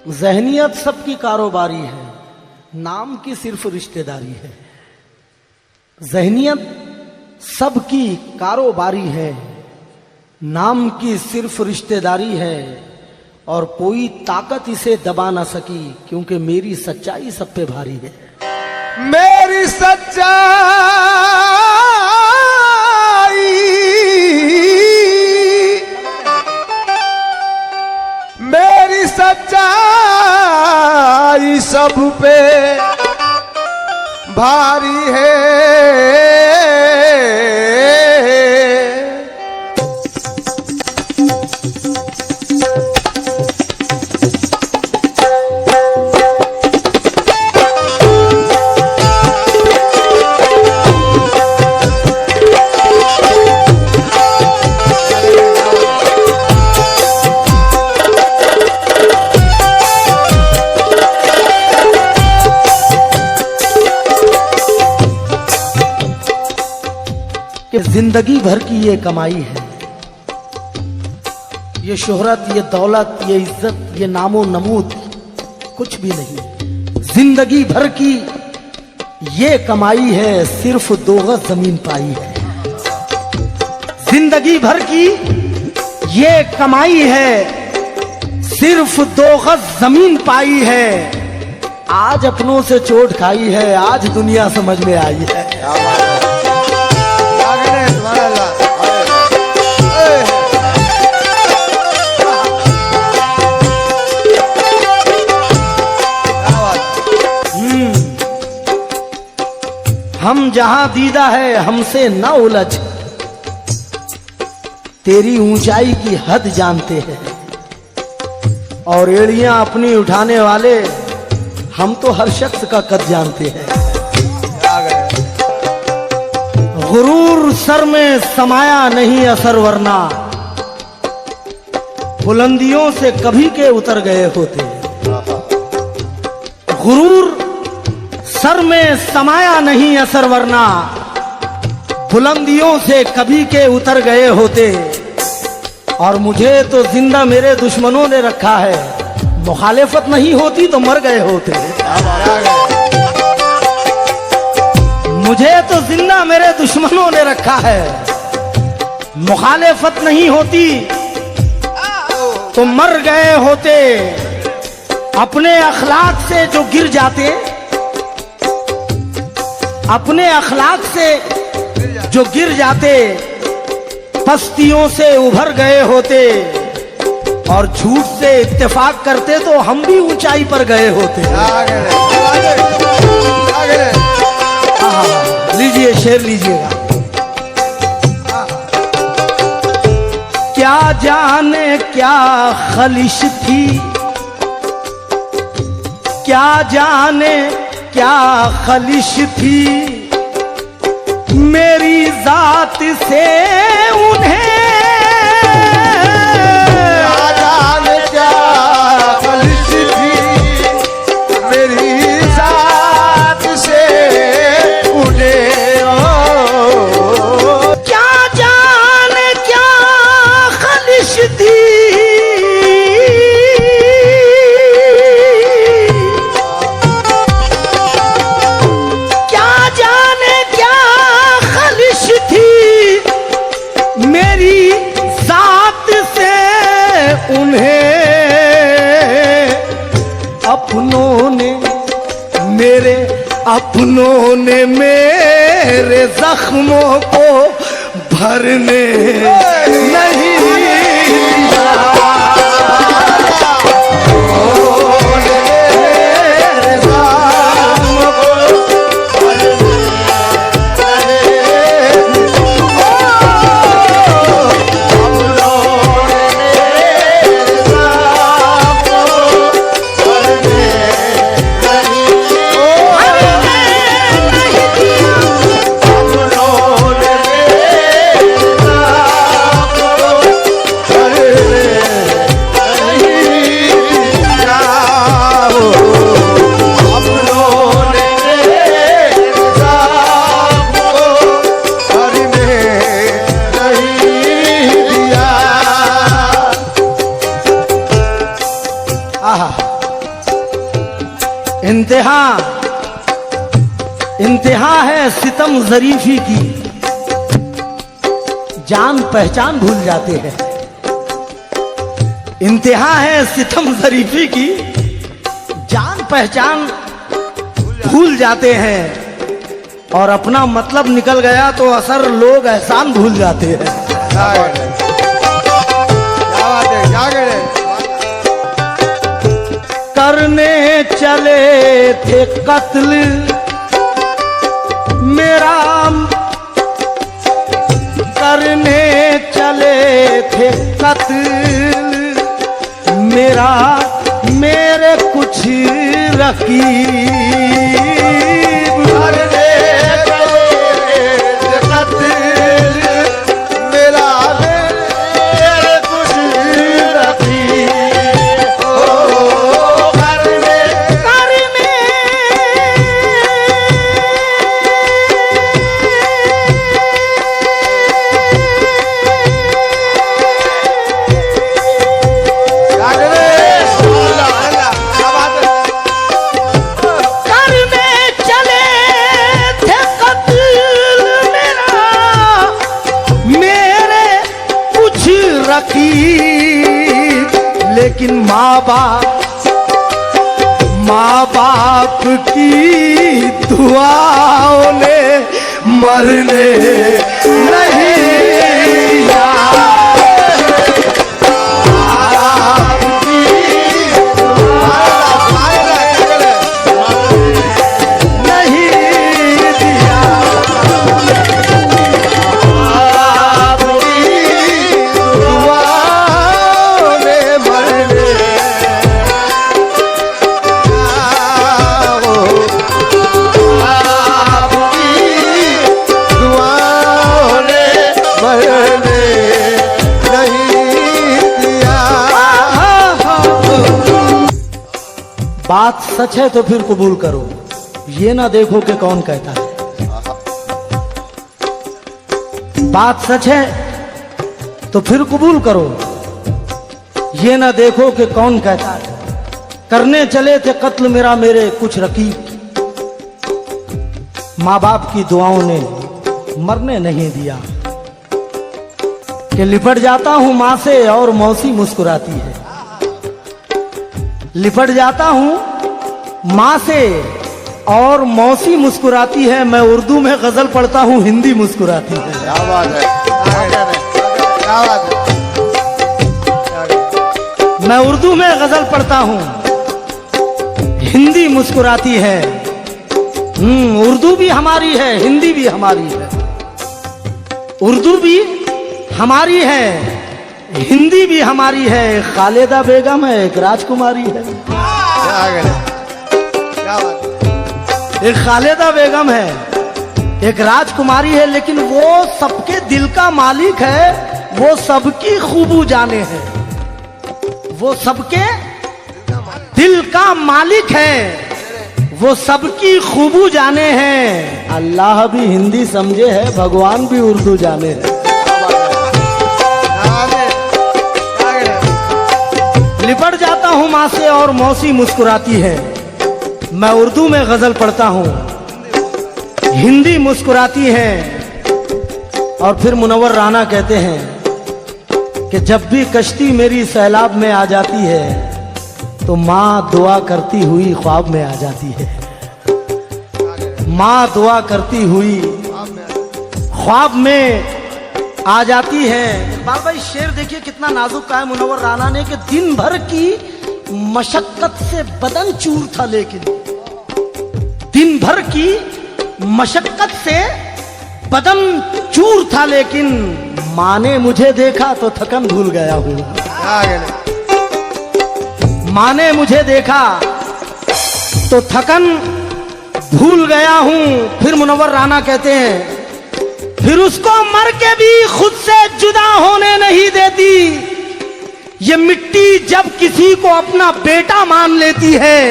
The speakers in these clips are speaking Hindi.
ज़हनियत सबकी कारोबारी है, नाम की सिर्फ रिश्तेदारी है। ज़हनियत सबकी कारोबारी है, नाम की सिर्फ रिश्तेदारी है, और कोई ताकत इसे दबा ना सकी, क्योंकि मेरी सच्चाई सब पे भारी है। मेरी सच्चाई सब पे भारी है। जिंदगी भर की ये कमाई है, ये शोहरत, ये दौलत, ये इज्जत, ये नामो नमूद कुछ भी नहीं। जिंदगी भर की ये कमाई है, सिर्फ 2 गज जमीन पाई है। जिंदगी भर की ये कमाई है, सिर्फ 2 गज जमीन पाई है। आज अपनों से चोट खाई है, आज दुनिया समझ में आई है। हम जहां दीदा है हमसे न उलझ, तेरी ऊंचाई की हद जानते हैं। और एड़ियां अपनी उठाने वाले हम तो हर शख्स का कद जानते हैं। गुरूर सर में समाया नहीं असर, वरना बुलंदियों से कभी के उतर गए होते। गुरूर सर में समाया नहीं असर, वरना बुलंदियों से कभी के उतर गए होते। और मुझे तो जिंदा मेरे दुश्मनों ने रखा है, मुखालिफत नहीं होती तो मर गए होते। मुझे तो जिंदा मेरे दुश्मनों ने रखा है, मुखालिफत नहीं होती तो मर गए होते। अपने अखलाक से जो गिर जाते, अपने अखलाक से जो गिर जाते, पस्तियों से उभर गए होते। और झूठ से इत्तेफाक करते तो हम भी ऊंचाई पर गए होते। लीजिए, शेर लीजिएगा। क्या जाने क्या खलिश थी, क्या जाने क्या खलिश थी, मेरी जात से उन्हें। क्या जाने क्या खलिश थी, मेरी जात से उन्हें। क्या जाने क्या खलिश थी, अपनों ने मेरे जख्मों को भरने नहीं दिया। इंतहा इंतहा है सितम जरीफी की, जान पहचान भूल जाते हैं। इंतहा है सितम जरीफी की, जान पहचान भूल जाते हैं। और अपना मतलब निकल गया तो असर लोग एहसान भूल जाते हैं। क्या बात है, क्या कह रहे? करने चले थे कत्ल मेरा, करने चले थे कत्ल मेरा, मेरे कुछ रकीब करने चले थे कत्ल मेरा, मेरे कुछ रकीब। ओ करने क्या कह रहे? अल्लाह अल्लाह, क्या बात है? करने चले थे कत्ल मेरा, मेरे कुछ रकीब, लेकिन माँ बाप की दुआओं ने मरने नहीं दिया। नहीं दिया। दुआओं ने मरने दुआओं ने मरने नहीं दिया। बात सच है तो फिर कबूल करो, ये ना देखो कि कौन कहता है। बात सच है तो फिर कबूल करो, ये ना देखो कि कौन कहता है। करने चले थे कत्ल मेरा, मेरे कुछ रकीब, माँ बाप की दुआओं ने मरने नहीं दिया। कि लिपट जाता हूं माँ से और मौसी मुस्कुराती है, लिपट जाता हूं माँ से और मौसी मुस्कुराती है। मैं उर्दू में गजल पढ़ता हूं, हिंदी मुस्कुराती है। क्या बात है, क्या बात है? मैं उर्दू में गजल पढ़ता हूं, हिंदी मुस्कुराती है। उर्दू भी हमारी है, हिंदी भी हमारी है। उर्दू भी हमारी है, हिंदी भी हमारी है। एक खालिदा बेगम है, एक राजकुमारी है। क्या करें? क्या बात है? एक खालिदा बेगम है, एक राजकुमारी है, लेकिन वो सबके दिल का मालिक है। वो सबकी खूबू जाने है, वो सबके दिल का मालिक है, वो सबकी खूबू जाने हैं। अल्लाह भी हिंदी समझे है, भगवान भी उर्दू जाने है। लिपट जाता हूं माँ से और मौसी मुस्कुराती है। मैं उर्दू में गजल पढ़ता हूं, हिंदी मुस्कुराती है। और फिर मुनव्वर राना कहते हैं कि जब भी कश्ती मेरी सैलाब में आ जाती है तो माँ दुआ करती हुई ख्वाब में आ जाती है। माँ दुआ करती हुई ख्वाब में आ जाती है। इकबाल भाई शेर देखिए कितना नाजुक कहा है मुनव्वर राना ने कि दिन भर की मशक्कत से बदन चूर था, लेकिन दिन भर की मशक्कत से बदन चूर था, लेकिन माँ ने मुझे देखा तो थकन भूल गया हूँ। क्या करें? माँ ने मुझे देखा तो थकन भूल गया हूँ। फिर मुनव्वर राना कहते हैं फिर उसको मर के भी खुद से जुदा होने नहीं देती। ये मिट्टी जब किसी को अपना बेटा मान लेती है,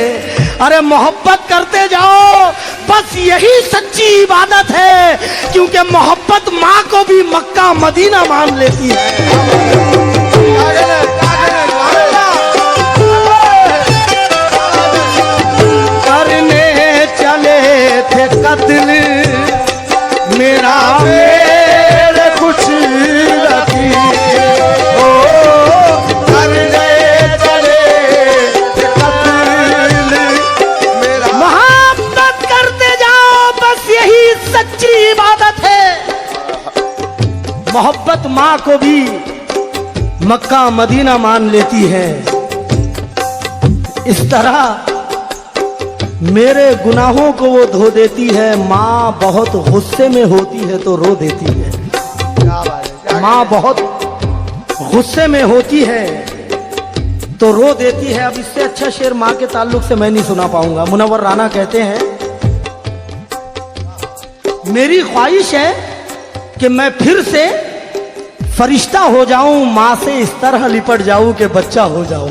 अरे मोहब्बत करते जाओ, बस यही सच्ची इबादत है। क्योंकि मोहब्बत माँ को भी मक्का मदीना मान लेती है। क्या करें? क्या करें? काबा को भी मक्का मदीना मान लेती है। इस तरह मेरे गुनाहों को वो धो देती है। माँ बहुत गुस्से में होती है तो रो देती है। क्या बात है, क्या माँ बहुत गुस्से में होती है तो रो देती है। अब इससे अच्छा शेर माँ के ताल्लुक से मैं नहीं सुना पाऊंगा। मुनव्वर राना कहते हैं, मेरी ख्वाहिश है कि मैं फिर से फरिश्ता हो जाऊं, माँ से इस तरह लिपट जाऊं कि बच्चा हो जाऊं।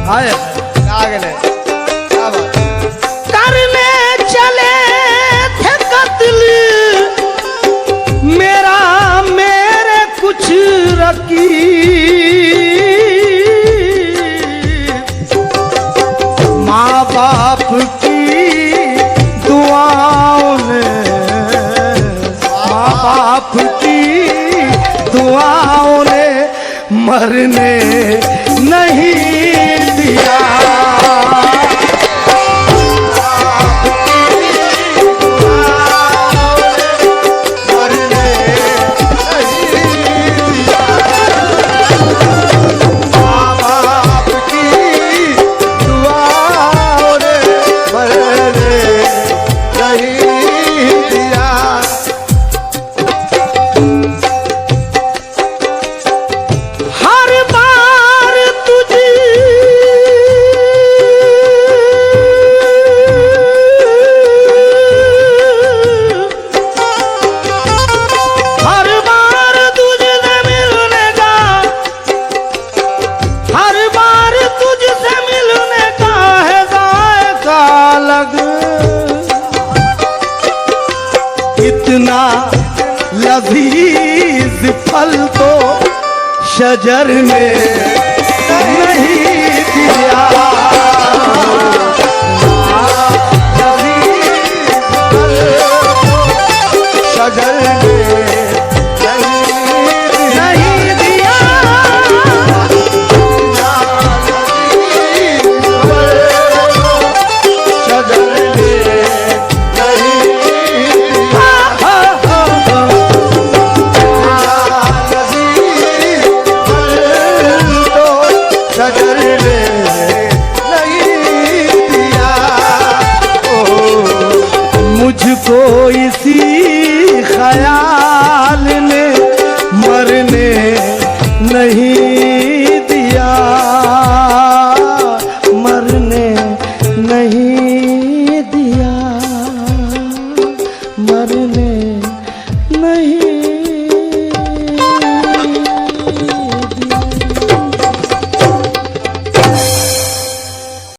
हाय क्या गले, क्या बात है। करने चले थे कत्ल मेरा मेरे कुछ रकी, माँ बाप की दुआओं ने, माँ बाप की दुआओं ने मरने नहीं दिया। इतना लजीज फल तो शजर ने नहीं दिया। शजर ने नहीं दिया। शजर ने मुझको इसी ख्याल ने मरने नहीं